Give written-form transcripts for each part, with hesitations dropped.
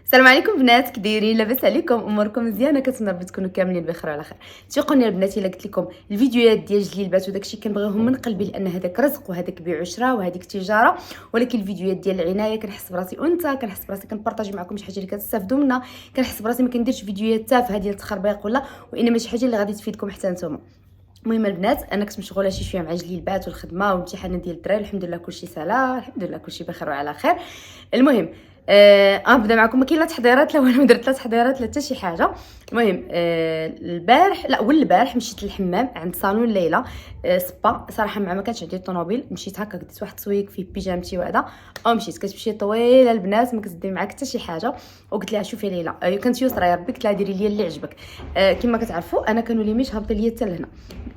السلام عليكم بنات، كدايرين؟ لاباس عليكم؟ اموركم مزيانه؟ كنتمنى ربي تكونوا كاملين بخير وعلى خير. تيقوني البنات الا قلت لكم الفيديوهات ديال جليلبات وداكشي كنبغيهم من قلبي، لان هذاك رزق وهذاك بيع وشراء وهذيك تجاره، ولكن الفيديوهات ديال العنايه كنحس براسي انثى، كنحس براسي كنبارطاجي معكم شي حاجه اللي كتستافدوا منها، كنحس براسي ما كنديرش فيديوهات تافهه ديال التخربيق وانما شي حاجه اللي غادي تفيدكم حتى نتوما. المهم البنات، انا كنت مشغوله شي شويه مع جليلبات والخدمه والامتحانات ديال الدراري، الحمد لله كلشي سالا، الحمد لله كلشي بخير وعلى خير. المهم غنبدا معكم. ما كاين لا تحضيرات لا والو، درت لا تحضيرات لا حتى شي حاجه. المهم البارح لا اول البارح مشيت للحمام عند صالون ليلى سبا. صراحه ما كانش عندي الطوموبيل، مشيت هكا ديت واحد التصويق فيه بيجامتي وهذا، او مشيت كتمشي طويله البنات ما كتدي معاك حتى شي حاجه. وقلت لها شوفي ليلى، كانت يسرى يا ربي، قلت لها ديري لي اللي عجبك. كما كتعرفوا انا كانوا لي ميش هابطين ليا حتى لهنا،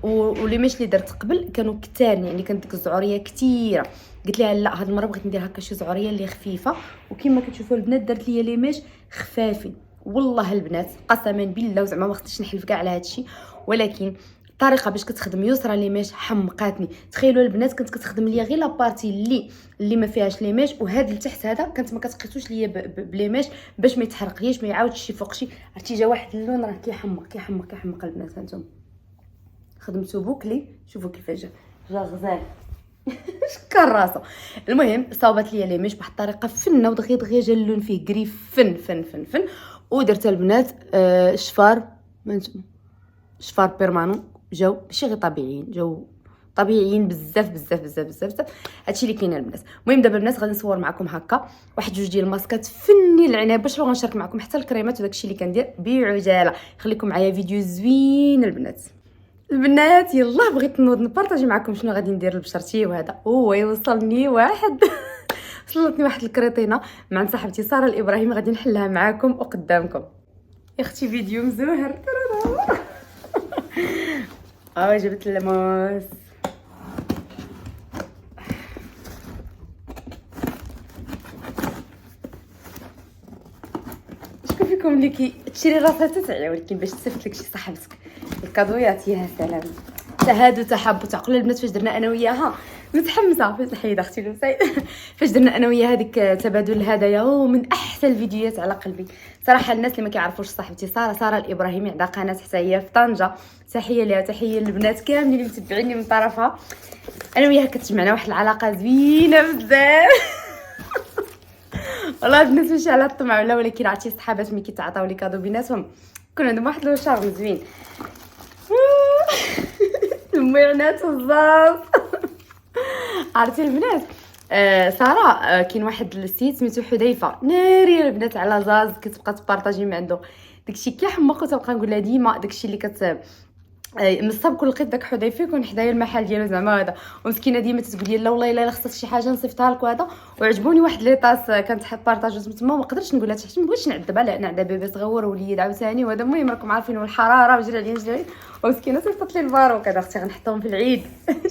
ولي ميش اللي درت قبل كانوا كثار، يعني كانت ديك الزعوريه كثيره. قلت لها لا هاد المره بغيت ندير هكا شي زعوريه اللي خفيفه، وكما كتشوفوا البنات درت ليا لي ميش خفافين. والله البنات قسما بالله وزعما ما خصنيش نحلف كاع على هادشي، ولكن الطريقه باش كتخدم يسرى لي ميش حمقاتني. تخيلوا البنات كنت كتخدم ليا غير لابارتي اللي ما فيهاش لي ميش، وهاد اللي تحت هذا كانت ما كتقيسوش ليا بلي ميش باش ما يتحرقليش ما يعاودش شي فوق شي. عرفتي جا واحد اللون راه كيحمق البنات. هانتوما خدمتو بوكلي، شوفوا كيفاش جا غزال شكر راسو. المهم صاوبت ليا لي ميش بواحد الطريقه فنه ودغيا جا اللون فيه كريف فن. ودرت البنات شفار بيرمانون، جاو ماشي غير طبيعيين، جاو طبيعيين بزاف. هادشي اللي كاين البنات. المهم دابا البنات غادي نصور معكم هكا واحد جوج ديال الماسكات فني العنايه باش غنشارك معكم حتى الكريمات وداكشي اللي كندير بعجاله. خليكم معايا فيديو زوين البنات. يلا بغيت نوض نبارطاجي معكم شنو غادي ندير لبشرتي وهذا. يوصلني واحد وصلتني واحد الكريطينه مع عند صاحبتي ساره الابراهيمي، غادي نحلها معكم وقدامكم يا اختي. فيديو مزوهر جبت اللموس. شكون فيكم اللي تشري راسها تتعيا ولكن باش تصيفط لك شي صاحبتك الكادويات؟ يا سلام، تهادوا تحبوا. تعقلوا البنات فاش درنا انا وياها متحمسه فاش حيد اختي لوسيد فاش درنا انا وياها هذيك تبادل الهدايا، من احسن الفيديوهات على قلبي صراحه. الناس اللي ما كيعرفوش صاحبتي ساره الابراهيمي عندها قناه حتى هي في طنجه، تحيه ليها تحيه للبنات كاملين اللي متبعيني من طرفها. انا وياها كتجمعنا واحد العلاقه زوينه بزاف والله البنات ماشي على الطمع ولا، ولكن عرفتي صحابات ملي كيتعطاو لي كادو بيناتهم كون عندهم واحد لو شارم زوين المعنات الزاز عرفتي البنات. ساره كاين واحد السيت سميتو حذيفه، ناري البنات على زاز كتبقى تبارطاجي من عنده داكشي كيحمق. وتبقى نقول لها ديما داكشي اللي نصاب كل لقيت داك حذيفه يكون حدايا المحل ديالو زعما هذا، ومسكينه ديما تتقول لي لا والله الا خصك شي حاجه نصيفطها لك وهذا. وعجبوني واحد لي طاس كانت حط بارطاجو تما، ما قدرتش نقول لها حتى ما بغيتش نعذب على نعذب بيبي صغور وليد عاوتاني وهذا. المهم راكم عارفين والحراره وجري عليا ومسكينه صيفطت لي الباروك هذا. اختي غنحطهم في العيد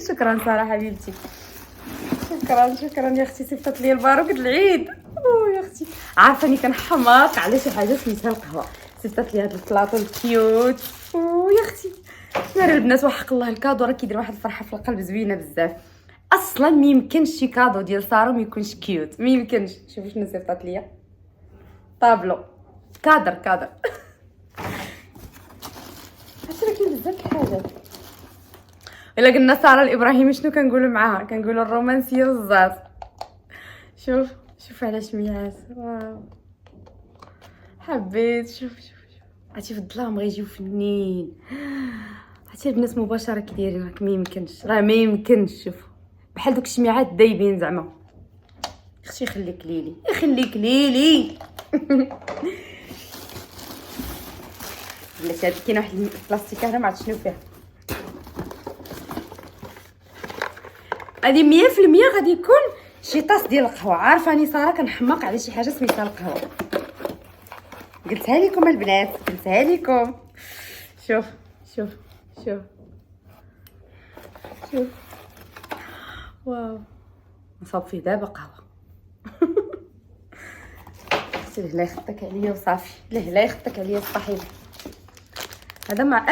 شكرا ساره حبيبتي، شكرا يا اختي، صيفطت لي الباروك العيد. يا اختي عارفاني كنحماق على شي حاجه سميتها القهوه، صيفطت لي هذا البلاطو الكيوت. يا اختي نار البنات وحق الله الكادو راه كيدير واحد الفرحه في القلب زوينه بزاف. اصلا ما يمكنش شي كادو ديال ساره ما يكونش كيوت، ما يمكنش. شوفوا شنو صيفطات ليا، طابلو كادر عرفتي كاين بزاف الحاجات. الا قلنا ساره الابراهيمي شنو كنقولوا معاها؟ كنقولوا الرومانسيه والزاز. شوف على شميات، واو حبيت. شوف عرفتي في الظلام غيجيو فنين. عرفتي البنات مباشره كيدايرين راك ما يمكنش شوف بحال دوك الشميعات دايبين زعما. اختي خليك ليلي بلاتي هاد كاينه واحد البلاستيكه هنا ما عرفت شنو فيها. هادي 100% غادي يكون شي طاس ديال القهوه. عارفاني ساره كنحماق على شي حاجه سميتها القهوه، قلتها لكم البنات قلتها لكم. شوف واو نصاب فيه دابا قهوه لا يخطك عليا وصافي، لا يخطك عليا الصحيح هذا مع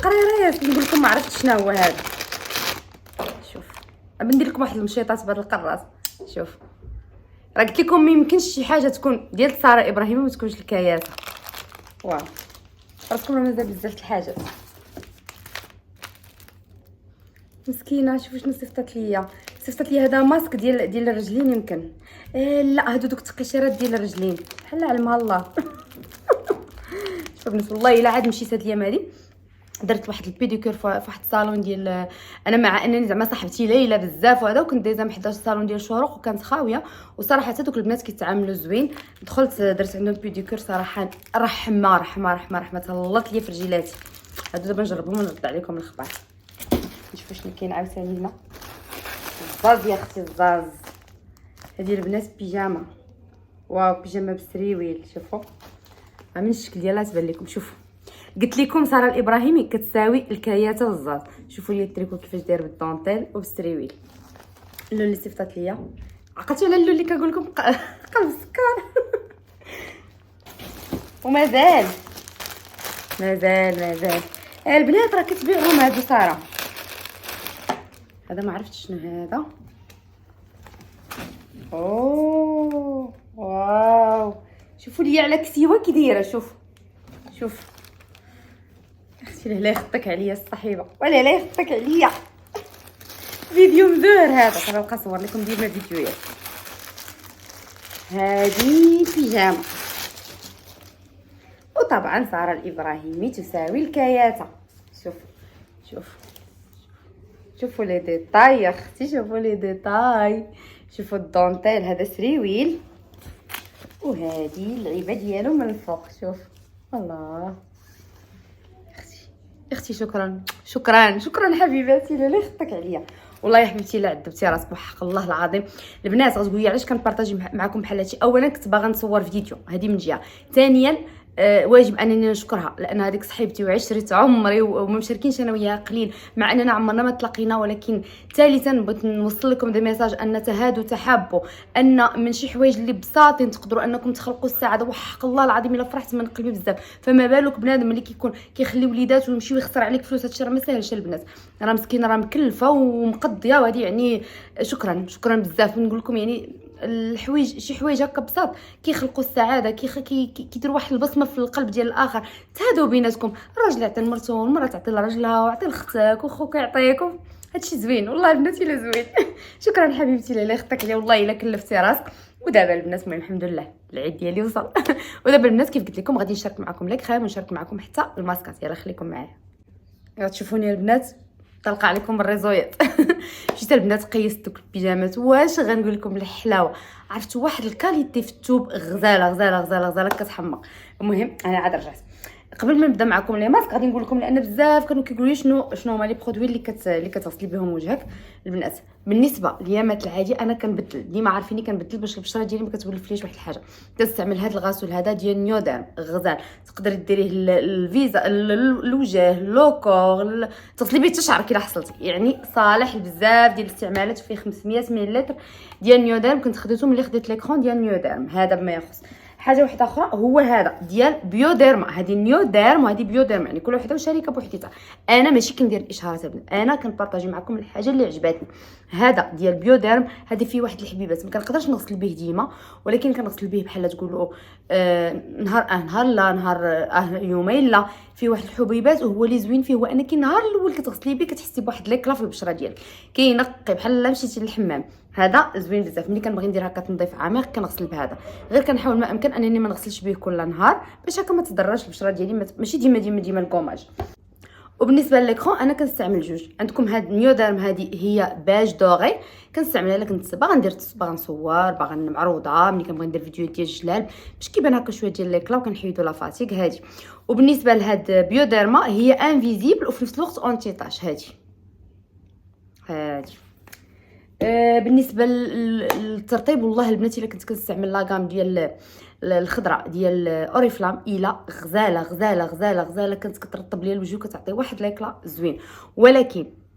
قريريات. نقول لكم ما عرفتش شنو هو هذا. شوف ندير لكم واحد المشيطات بهذا القراص. شوف راه قلت لكم ما يمكنش شي حاجه تكون ديال ساره ابراهيم وما تكونش الكياسه. واو راسكم راه مازال بزاف د الحاجات. مسكينه شوفوا شنو صيفطت ليا. صيفطت لي هذا ماسك ديال الرجلين يمكن. لا هادو دوك التقشيرات ديال الرجلين بحال علمها الله. شوف بنات والله الا عاد مشيت هاد الايام هادي درت واحد البيديكور في واحد الصالون ديال، انا مع انني زعما صاحبتي ليلى بزاف وهذا، وكنت دايزه من حدا الصالون ديال الشروق وكانت خاويه، وصراحه حتى دوك البنات كيتعاملوا زوين. دخلت درت عندهم بيديكور صراحه رحمه تهلط ليا في رجيلاتي. هادو دابا نجربهم ونرد عليكم الاخبار. نشوفوا شنو كاين عاوتاني هنا. الزاز يا اختي الزاز. هذه البنات بيجاما، واو بيجاما بسريويل. شوفوا من الشكل ديالها تبان لكم. شوفوا قلت لكم ساره الابراهيمي كتساوي الكياته والزاز. شوفوا لي التريكو كيفاش داير بالدونتيل وبالسريويل. اللون اللي صيفطات ليا عقلتوا على اللون اللي كنقول لكم قلب السكر. ومازال البنات راه كتبيعهم هادو ساره. هذا ما عرفتش شنو هذا. اوه واو شوفوا لي على كسيوه كي دايره. شوف اختي لا يخطك عليا الصحيبه ولا لا يخطك عليا. فيديو مزور هذا. كنبقى نصور لكم ديما فيديوهات. هذه بيجاما، وطبعا ساره الابراهيمي تساوي الكياته. شوفوا لي ديتاي يا اختي، شوفوا لي ديتاي. شوفوا الدونتيل هذا سريويل، وهذه اللعيبه ديالو من الفوق. شوف الله اختي شكرا حبيباتي. لا يخطك عليا والله يا حبيبتي. لا عذبتي راسك بحق الله العظيم. البنات غتقولي علاش كنبارطاجي معكم بحال هادشي. اولا كنت باغا نصور فيديو، هذه من جهه. ثانيا واجب انني نشكرها، لان هذيك صاحبتي وعشره عمري وما مشاركينش انا وياها قليل، مع اننا عمرنا ما تلاقينا. ولكن ثالثا بغيت نوصل لكم دي ميساج ان تهادوا تحابوا، ان من شي حوايج اللي بساطين تقدروا انكم تخلقوا السعاده. وحق الله العظيم الا فرحت من قلبي بزاف. فما بالك بنادم اللي كيكون كيخلي وليداته ويمشيو يخسر عليك فلوس. هادشي راه ما ساهلش البنات، راه مسكينه راه مكلفه ومقضيه. وهذه يعني شكرا بزاف. نقول لكم يعني الحوايج شي حوايج هكا بساط كيخلقوا السعاده، كيديروا واحد البصمه في القلب ديال الاخر. تهادوا بيناتكم. الراجل يعطي لمرته والمراه تعطي لراجلها وعطي لختك وخوك يعطيكم. هادشي زوين والله البنات الا زوين. شكرا حبيبتي لا يخطك عليا والله الا كلفتي راسك. ودابا البنات المهم الحمد لله العيد ديالي وصل. ودابا البنات كيف قلت لكم غادي نشارك معكم ليك خير ونشارك معكم حتى الماسكات. يلا خليكم معايا. غتشوفوني البنات طلق عليكم الريزويات. جيت البنات قيست دوك البيجامات. واش غنقول لكم الحلاوه. عرفتوا واحد الكاليتي في الثوب غزاله كتحمق. المهم انا عاد رجعت. قبل ما نبدا معكم لي ماسك غادي نقول لكم، لان بزاف كانوا كيقولوا لي شنو هما لي برودوي اللي كتغسلي بهم وجهك. البنات بالنسبه ليامات العادي انا كنبدل ديما، عارفيني كنبدل باش البشره ديالي ما كتولفليش واحد الحاجه. كنستعمل هذا الغسول هذا ديال نيوديرم غزال. تقدري ديريه الفيزا الوجه لوكور، تغسلي به حتى شعرك الا حصلتي. يعني صالح لبزاف ديال الاستعمالات. فيه 500 ملل ديال نيوديرم. كنت خديته ملي خديت ليكرون ديال نيوديرم. هذا بما يخص. حاجه واحده اخرى هو هذا ديال بيوديرما. هذه نيوديرم وهذه بيوديرما، يعني كل وحده وشركه بوحديتها. انا ماشي كندير الاشهارات البنات، انا كنبارطاجي معكم الحاجه اللي عجباتني. هذا ديال بيوديرم هذه فيه واحد الحبيبات ما كنقدرش نغسل به ديما، ولكن كنغسل به بحال تقولوا نهار لا نهار يومين لا. فيه واحد الحبيبات وهو اللي زوين فيه هو انك النهار الاول كتغسلي به كتحسي بواحد ليكلا في البشره ديالك كينقي بحال لا مشيتي للحمام. هذا زوين بزاف. ملي كنبغي ندير هكا تنظيف عميق كنغسل بهذا. غير كنحاول ما امكن انني ما نغسلش به كل نهار باش هكا ما تضررش البشره ديالي. ماشي ديما الكوماج. وبالنسبه لليكرون انا كنستعمل جوج. عندكم هاد نيوديرم هذه هي باج دوغي كنستعملها الا كنت باغا نصور باغا معروضه ملي كنبغي ندير فيديو ديال الجلال باش كيبان هكا شويه ديال ليكلا وكنحيدو لا فاتيك هذه. وبالنسبه لهاد بيوديرما هي انفيزيبل وفي نفس الوقت اونتي طاش هذه. بالنسبه للترطيب والله البنات الا كنت كنستعمل لاغام ديال الخضراء ديال اوريفلام الى غزاله كنت كترطب ليا الوجه وكتعطي واحد ليكلا زوين.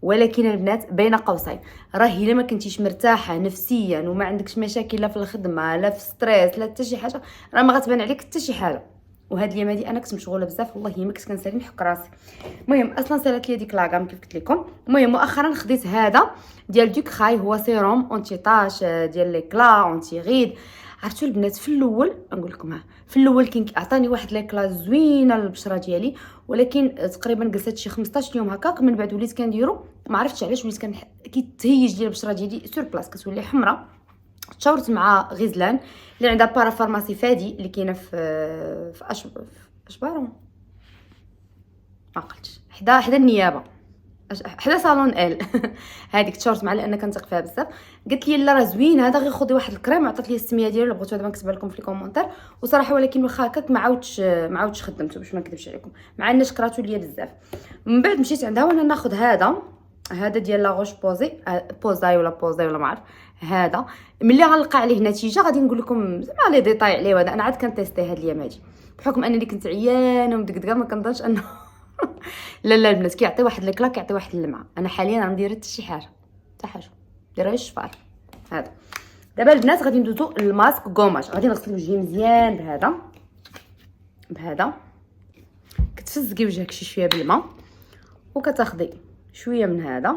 ولكن البنات بين قوسين راه الا ما كنتيش مرتاحه نفسيا وما عندكش مشاكل لا في الخدمه لا في ستريس لا حتى شي حاجه راه ما غتبان عليك حتى شي حاجه. وهاد اليوم هادي انا كنت مشغوله بزاف والله ما كنت كنسالي نحك راسي. المهم اصلا سالات لي ديك لاكام كيف قلت لكم. المهم مؤخرا خديت هذا ديال دوك خاي، هو سيروم اونتي طاش ديال لي كلا اونتي غيد. عرفتوا البنات في الاول نقول لكم في الاول كان عطاني واحد ليكلا زوينه للبشره ديالي، ولكن تقريبا جلست شي 15 يوم هكاك من بعد وليت كنديرو ما عرفتش علاش وليت كيتهيج ديال البشره ديالي سور بلاص كتولي حمراء. تشاورت مع غزلان اللي عندها بارا فارماسي فادي اللي كاينه في اشبارو ما عقلتش حدا النيابه حدا صالون ال هذيك تشاورت مع لان كنثق فيها بزاف. قالت لي لا راه زوين هذا، غير خذي واحد الكريم، عطات لي السميه ديالو بغيتو هذا نكتبها لكم في الكومونتير. وصراحه ولكن واخا هكاك ما عاودتش خدمته باش ما نكذبش عليكم، مع ان شكراتو ليا بزاف. من بعد مشيت عندها وانا ناخذ هذا ديال لا روش بوزاي ولا ما عرف. هذا ملي غنلقى عليه نتيجه غادي نقول لكم زعما لي ديتاي عليه. وهذا انا عاد كنتيستي هاد الايام هادي بحكم انني كنت عيانه ومدقدقه، ما كنظنش انه لا البنات كيعطي واحد الكلا كيعطي واحد اللمعه. انا حاليا راه مديره حتى شي حاجه دايره غير الشفار هذا. دابا البنات غادي ندوزو الماسك كوماج. غادي نغسل وجهي مزيان بهذا كتفزقي وجهك شويه بالماء وكتاخدي شويه من هذا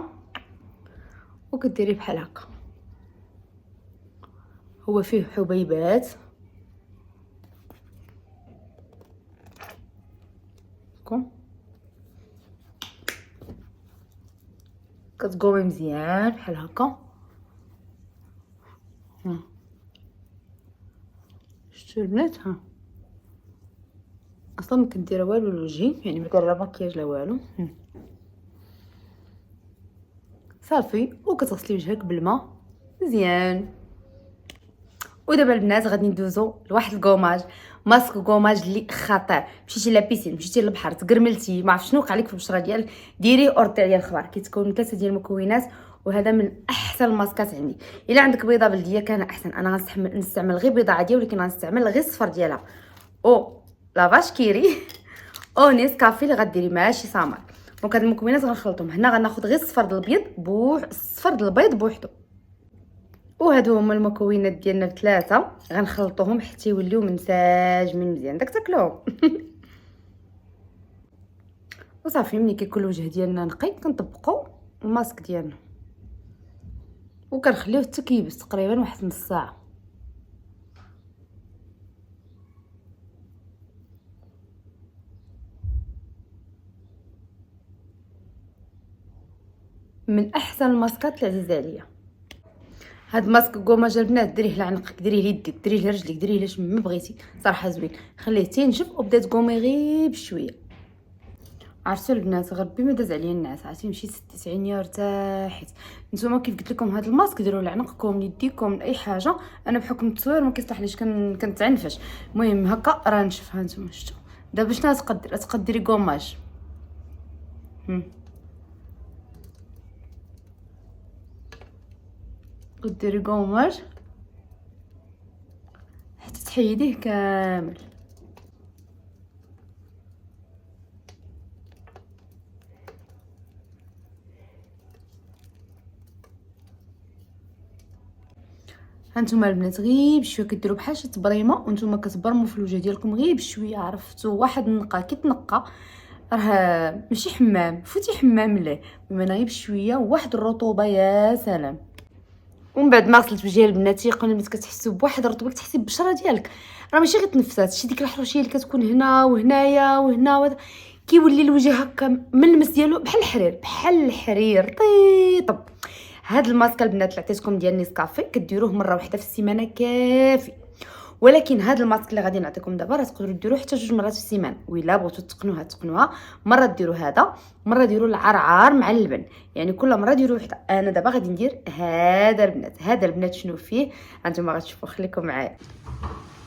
وكديري بحال هكا. هو فيه حبيبات كتقومي مزيان بحال هكا. شفتوا البنات؟ اصلا ما كندير والو لوجهي، يعني ما كندير لا مكياج لا والو. صافي وكتغسلي وجهك بالماء مزيان. ودابا البنات غادي ندوزو لواحد الكوماج، ماسك كوماج اللي خطير. مشيتي لابيسين، مشيتي للبحر، تقرملتي، ما عرفت شنو وقع لك في البشره ديالك، ديريه وردي عليا الخبر. كيتكون من 3 ديال المكونات وهذا من احسن الماسكات عندي. الا عندك بيضه بلديه كان احسن. انا غنستعمل غير بيضه عاديه، ولكن غنستعمل غير الصفر ديالها او لافاش كيري او نيسكافي اللي غديري ماشي سامر. دونك هاد المكونات غنخلطهم. هنا غناخذ غير الصفر ديال البيض الصفر ديال البيض بوحدو، وهادو هما المكونات ديالنا ب3 غنخلطوهم حتى يوليو منسجمين مزيان داك تاكلوهم. وصافي ملي كيكون الوجه ديالنا نقي كنطبقوا الماسك ديالنا وكنخليوه حتى كيبس تقريبا واحد نص ساعه. من احسن الماسكات اللي عزيزه عليا. هاد ماسك كوماج البنات ديريه لعنقك، ديريه ليدك، ديريه لرجليك، ديريه لاش ما بغيتي، صراحه زوين. خليه تينشف وبدا تقومي غير بشويه. عرفتوا البنات غربي ما داز عليا الناس، عرفتي مشيت 90 ارتاحت. نتوما كيف قلت لكم هاد الماسك ديروا لعنقكم ليديكم اي حاجه. انا بحكم التصوير ما كيصلحليش كنتعنفش. المهم هكا راه نشف. ها نتوما شفتوا دابا شنو تقدري كوماج وديري كوماج حتى تحيديه كامل. هانتوما البنات غير بشويه كديروا بحال شي تبريمه وانتوما كتبرموا في الوجه ديالكم غير بشويه. عرفتوا واحد النقا كيتنقى راه ماشي حمام، فوتي حمام ليه، المهم غير بشويه وواحد الرطوبه يا سلام. ومن بعد ما غسلت وجهي البنات يقولوا ملي كتحسوا بواحد الرطوبه كتحسي بالبشره ديالك راه ماشي غير تنفسات، شي ديك الحروشيه اللي كتكون هنا وهنايا وهنا كيولي الوجه هكا من المس ديالو بحال الحرير طيب. هاد الماسك البنات اللي عطيتكم ديال نيسكافي كديروه مره واحده في السيمانه كافي. ولكن هاد الماسك اللي غادي نعطيكم دابا راه تقدروا ديروه حتى 2 مرات في السيمانه. وإلا بغيتو تقنوها مره ديروا هذا، مره ديروا العرعار مع اللبن، يعني كل مره ديروا وحده. انا دابا غادي ندير هذا البنات شنو فيه هانتوما غتشوفوا. خليكم معايا.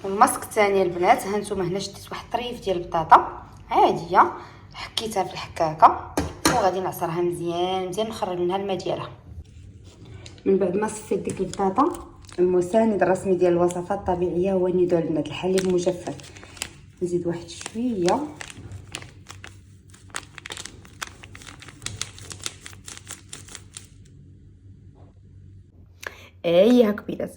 والماسك الثاني البنات هانتوما هنا شديت واحد الطريف ديال البطاطا عاديه، حكيتها في الحكاكه وغادي نعصرها مزيان نخرج منها الماء ديالها. من بعد ما صفيت ديك البطاطا، المساند الرسمي ديال الوصفات الطبيعيه هو نيدو البنات الحليب المجفف. نزيد واحد شويه هاك بيضات.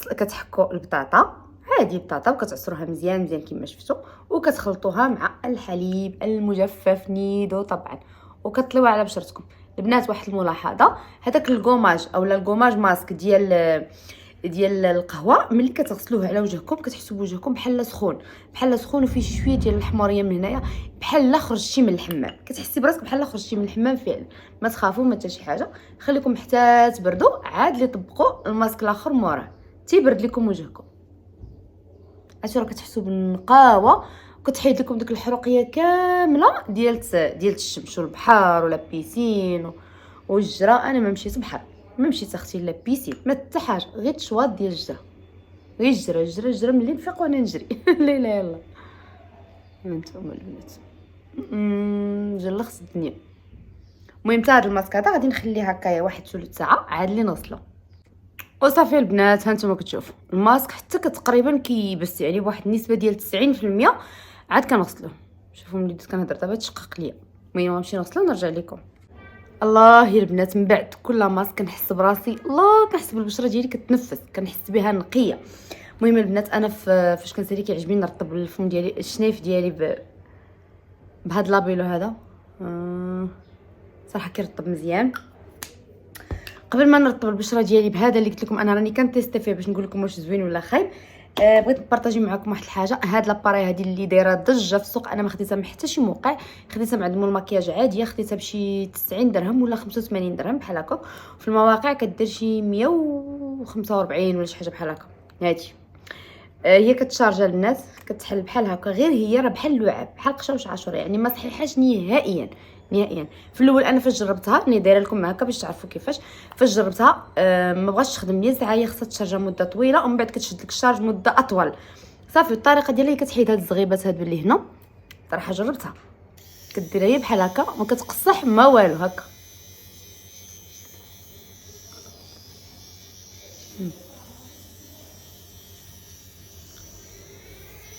كتحكوا البطاطا هذه بطاطا وكتعصروها مزيان مزيان كما شفتوا، وكتخلطوها مع الحليب المجفف نيدو طبعا، وكتطليوها على بشرتكم. البنات واحد الملاحظه، هذاك الكوماج اولا الكوماج ماسك ديال القهوه، ملي كتغسلوه على وجهكم كتحسوا بوجهكم بحال سخون، بحال سخون وفيه شويه ديال الحموريه من هنايا، بحال خرجتي من الحمام، كتحسي براسك بحال خرجتي من الحمام فعلا. ما تخافوا ما حتى شي حاجه، خليكم حتى تبردوا عاد لي طبقوا الماسك الاخر موراه تيبرد لكم وجهكم. عرفتوا راه كتحسوا بالنقاوه، وكتحيد لكم ديك الحروقيه كامله ديال الشمس والبحر ولا بيسين والجرا. انا ما مشيت بحر، ما مشيت اختي لا بيسين، ما حتى حاجه، غير تشواط ديال الجرا، غير جرا جرا جرا ملي نفيق وانا نجري. لا لا يلا هانتوما البنات جلخت الدنيا. المهم تا هاد الماسك هذا غادي نخليه هكايا واحد ثلث ساعه عاد لي نوصلو. وصافي البنات هانتوما كتشوفوا الماسك حتى تقريبا كيبس، يعني بواحد النسبه ديال 90% عاد كنغسلوه. شوفوا ملي بديت كنهضر دابا تشقق ليا. المهم غنمشي نغسلو ونرجع لكم. الله يا البنات من بعد كل ماسك كنحس براسي، الله كنحس بالبشره ديالي كتنفس، كنحس بها نقيه. المهم البنات انا فاش كنسالي كيعجبني نرطب الفم ديالي الشنيف ديالي بهاد لابيلو هذا. صراحه كيرطب مزيان. قبل ما نرطب البشره ديالي بهذا اللي قلت لكم انا راني كنتيستي فيه باش نقول لكم واش زوين ولا خايب، بغيت نبارطاجي معكم واحد الحاجه. هاد لاباري هادي اللي دايره ضجه في السوق، انا ما خديتها من حتى شي موقع، خديتها من عند مول المكياج عاديه، خديتها بشي 90 درهم ولا 85 درهم بحال هكا. في المواقع كدير شي 145 ولا شي حاجه بحال هكا. هادي هي كتشارجا البنات، كتحل بحال هكا، غير هي راه بحال اللعاب بحال قشاوش عاشوره، يعني ما صحيحاش نهائيا نهائيا. في الاول انا فاش جربتها راني دايره لكم هكا باش تعرفوا كيفاش. فاش جربتها ما بغاش تخدم ليا ساعه، هي خصها تشارجا مده طويله ومن بعد كتشد لك الشارج مده اطول. صافي الطريقه ديالها هي كتحيد هاد الزغيبات هادو اللي هنا. صراحه جربتها كديرها هي بحال هكا، ما كتقصح ما والو هكا.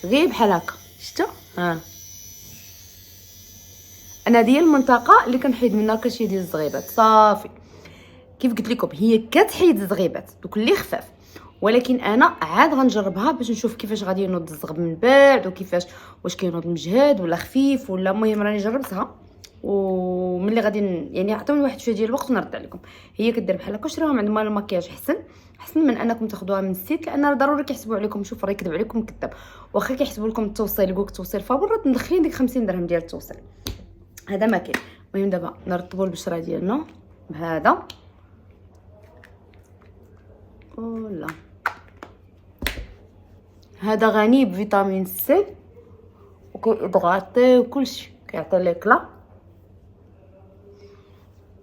غير بحال هكا شفتوا. انا ديال المنطقه اللي كنحيد منها كلشي ديال الزغيبات. صافي كيف قلت لكم هي كتحيد الزغيبات دوك اللي خفاف، ولكن انا عاد غنجربها باش نشوف كيفاش غادي ينوض الزغب من بعد، وكيفاش واش كينوض مجهد ولا خفيف ولا. المهم راني جربتها وملي غادي يعني عطوني واحد شويه ديال الوقت ونرد عليكم. هي كدير بحال هكا، شريوها عند مال المكياج حسن من انكم تاخذوها من السيت، لان راه ضروري كيحسبوا عليكم. شوف راه يكذب عليكم كذاب، واخا كيحسبوا لكم التوصيل يقولك توصيل فابور، راه مدخلين ديك 50 درهم ديال التوصيل، هذا ما كاين. المهم دابا نرطبوا البشره ديالنا بهذا. ولا هذا غني بفيتامين سي وكيضغطي وكلشي، كيعطي ليكلا.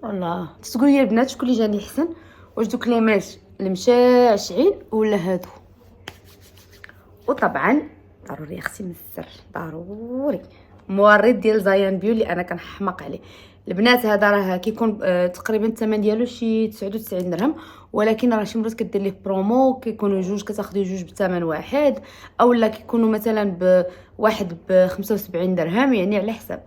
والله تقولوا لي البنات شكون اللي جاني احسن، واش دوك ليماج المشاشعين ولا هادو؟ وطبعا ضروري اختي من السر ضروري مورد ديال زايان بيو اللي انا كنحماق عليه. البنات هذا راه كيكون تقريبا الثمن ديالو شي 99 درهم، ولكن راه شي مرات كدير ليه برومو كيكونوا جوج كتاخدي جوج بثمن واحد، اولا كيكونوا مثلا بواحد ب 75 درهم، يعني على حساب.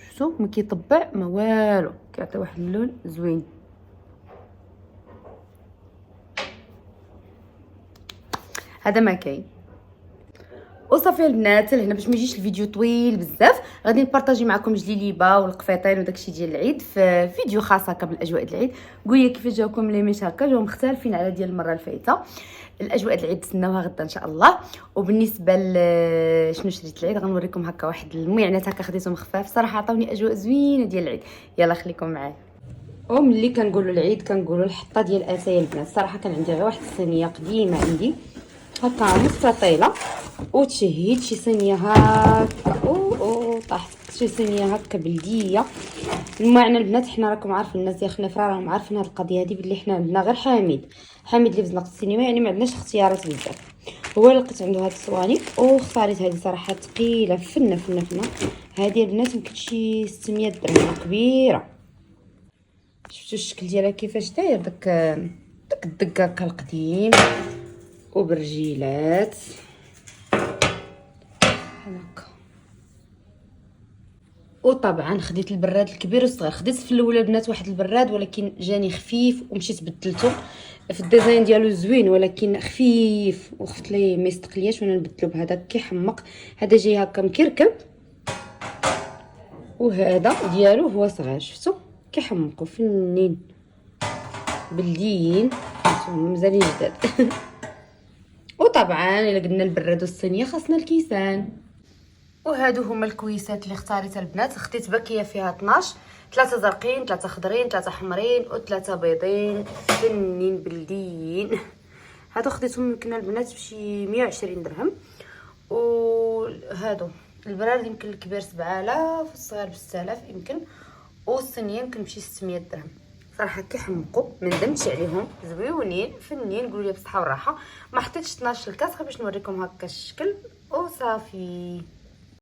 شفتوا ما كيطبع ما والو، كيعطي واحد اللون زوين. هذا ما كاين. وصافي البنات لهنا باش ما يجيش الفيديو طويل بزاف، غادي نبارطاجي معكم جليليبه والقفيطين وداكشي ديال العيد في فيديو خاص هكا بالاجواء ديال العيد. قولي كيفاش جاوكم لي ميش هكا، جاو مختلفين على ديال المره الفايته. الاجواء ديال العيد تسناوها غدا ان شاء الله. وبالنسبه شنو شريت العيد غنوريكم هكا واحد المعينات هكا خديتهم خفاف، صراحه عطاوني اجواء زوينه ديال العيد. يلا خليكم معايا. وملي كنقولوا العيد كنقولوا الحطه ديال الاتاي البنات. صراحه كان عندي غير واحد الصينيه قديمه عندي هكا مستطيله، وتشهيت شي صينيه هكا طاحت شي صينيه هكا بلديه. المهم البنات حنا راكم عارفين الناس ديال خلافه راهم عارفين هاد القضيه هادي بلي حنا عندنا غير حميد اللي في زنقه السينما، يعني ما عندناش اختيارات بزاف. هو اللي لقيت عنده هاد الصواني واختاريت هذه صراحه ثقيله فنه هذه البنات يمكن شي 600 درهم كبيره. شفتوا الشكل ديالها كيفاش داير داك الدقاق القديم وبرجيلات هكا. وطبعا خديت البراد الكبير والصغير. خديت في الاول البنات واحد البراد ولكن جاني خفيف ومشيت بدلته في الديزاين ديالو زوين ولكن خفيف وخفت ليه ما يستقلياش وانا نبدلو بهذا كيحمق. هذا جاي هكا مكركب وهذا ديالو هو صغير شفتوا كيحمقوا فنين بلديين مزالين جداد. وطبعا الا قلنا البراد والصينيه خاصنا الكيسان. وهادو هما الكويسات اللي اختاريتها البنات. خديت باكيه فيها 12 3 زرقين 3 خضرين 3 حمرين و3 بيضين فنين بلديين. هادو خديتهم يمكن البنات بشي 120 درهم. وهادو البراد يمكن الكبير 7000 والصغير ب6000 يمكن والصينيه يمكن بشي 600 درهم. صراحه كيحمقوا ما ندمتش عليهم زويونين فنين. قولوا لي بالصحه والراحه. ما حطيتش 12 الكاس باش نوريكم هكا الشكل وصافي.